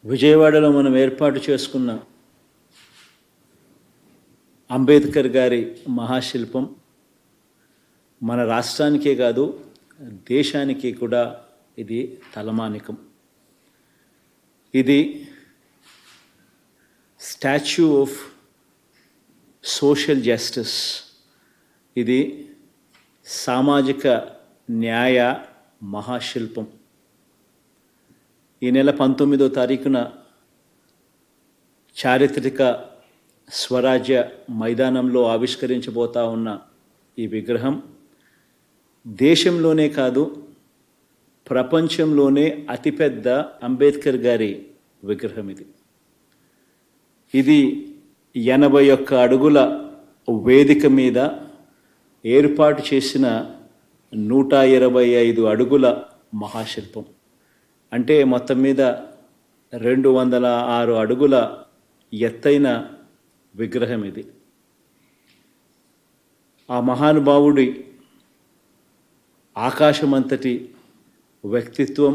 విజయవాడలో మనం ఏర్పాటు చేసుకున్న అంబేద్కర్ గారి మహాశిల్పం మన రాష్ట్రానికే కాదు దేశానికి కూడా ఇది తలమానికం. ఇది స్టాచ్యూ ఆఫ్ సోషల్ జస్టిస్, ఇది సామాజిక న్యాయ మహాశిల్పం. ఈ నెల 19వ తారీఖున చారిత్రక స్వరాజ్య మైదానంలో ఆవిష్కరించబోతా ఉన్న ఈ విగ్రహం దేశంలోనే కాదు ప్రపంచంలోనే అతిపెద్ద అంబేద్కర్ గారి విగ్రహం. ఇది 81 అడుగుల వేదిక మీద ఏర్పాటు చేసిన 125 అడుగుల మహాశిల్పం. అంటే మొత్తం మీద 206 అడుగుల ఎత్తైన విగ్రహం ఇది. ఆ మహానుభావుడి ఆకాశమంతటి వ్యక్తిత్వం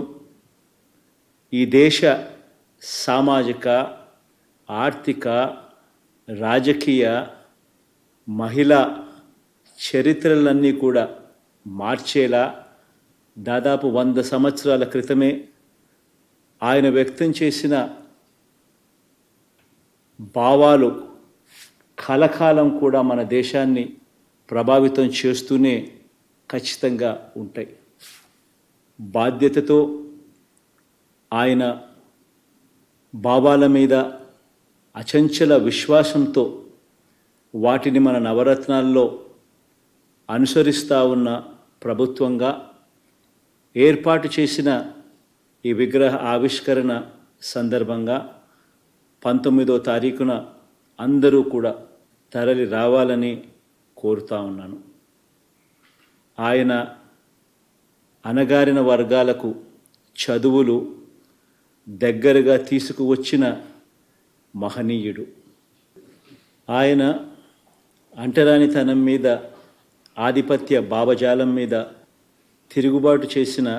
ఈ దేశ సామాజిక, ఆర్థిక, రాజకీయ, మహిళా చరిత్రలన్నీ కూడా మార్చేలా దాదాపు 100 సంవత్సరాల క్రితమే ఆయన వ్యక్తం చేసిన భావాలు కలకాలం కూడా మన దేశాన్ని ప్రభావితం చేస్తూనే ఖచ్చితంగా ఉంటాయి. బాధ్యతతో ఆయన భావాల మీద అచంచల విశ్వాసంతో వాటిని మన నవరత్నాల్లో అనుసరిస్తూ ఉన్న ప్రభుత్వంగా ఏర్పాటు చేసిన ఈ విగ్రహ ఆవిష్కరణ సందర్భంగా 19వ తారీఖున అందరూ కూడా తరలి రావాలని కోరుతా ఉన్నాను. ఆయన అణగారిన వర్గాలకు చదువులు దగ్గరగా తీసుకువచ్చిన మహనీయుడు. ఆయన అంటరానితనం మీద, ఆధిపత్య భావజాలం మీద తిరుగుబాటు చేసిన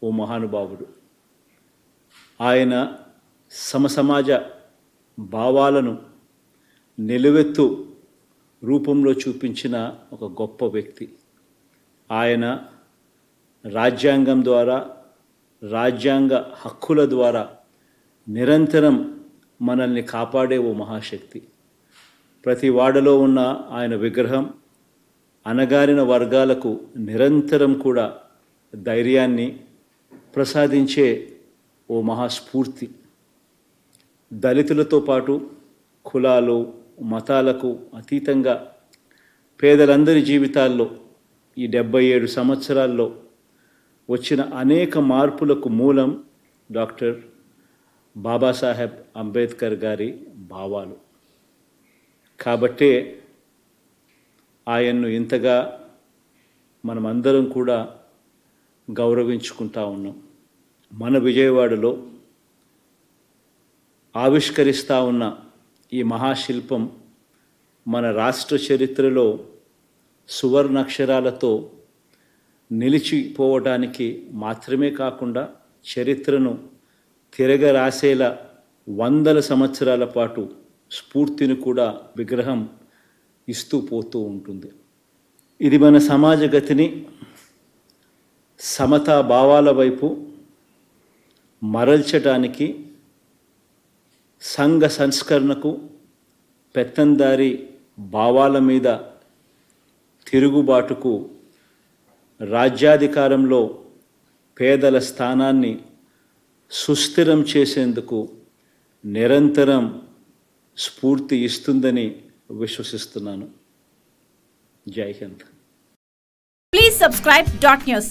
ఓ మహానుభావుడు. ఆయన సమసమాజ భావాలను నిలువెత్తు రూపంలో చూపించిన ఒక గొప్ప వ్యక్తి. ఆయన రాజ్యాంగం ద్వారా, రాజ్యాంగ హక్కుల ద్వారా నిరంతరం మనల్ని కాపాడే ఓ మహాశక్తి. ప్రతి వాడలో ఉన్న ఆయన విగ్రహం అణగారిన వర్గాలకు నిరంతరం కూడా ధైర్యాన్ని ప్రసాదించే ఓ మహాస్ఫూర్తి. దళితులతో పాటు కులాలు, మతాలకు అతీతంగా పేదలందరి జీవితాల్లో ఈ 77 సంవత్సరాల్లో వచ్చిన అనేక మార్పులకు మూలం డాక్టర్ బాబాసాహెబ్ అంబేద్కర్ గారి భావాలు. కాబట్టే ఆయన్ను ఇంతగా మనమందరం కూడా గౌరవించుకుంటా ఉన్నాం. మన విజయవాడలో ఆవిష్కరిస్తూ ఉన్న ఈ మహాశిల్పం మన రాష్ట్ర చరిత్రలో సువర్ణాక్షరాలతో నిలిచిపోవడానికి మాత్రమే కాకుండా చరిత్రను తిరగరాసేలా 100 సంవత్సరాల పాటు స్ఫూర్తిని కూడా విగ్రహం ఇస్తూ పోతూ ఉంటుంది. ఇది మన సమాజ గతిని సమతా భావాల వైపు మరల్చడానికి, సంఘ సంస్కరణకు, పెత్తందారి భావాల మీద తిరుగుబాటుకు, రాజ్యాధికారంలో పేదల స్థానాన్ని సుస్థిరం చేసేందుకు నిరంతరం స్ఫూర్తి ఇస్తుందని విశ్వసిస్తున్నాను. జై Hind. Please subscribe dot news.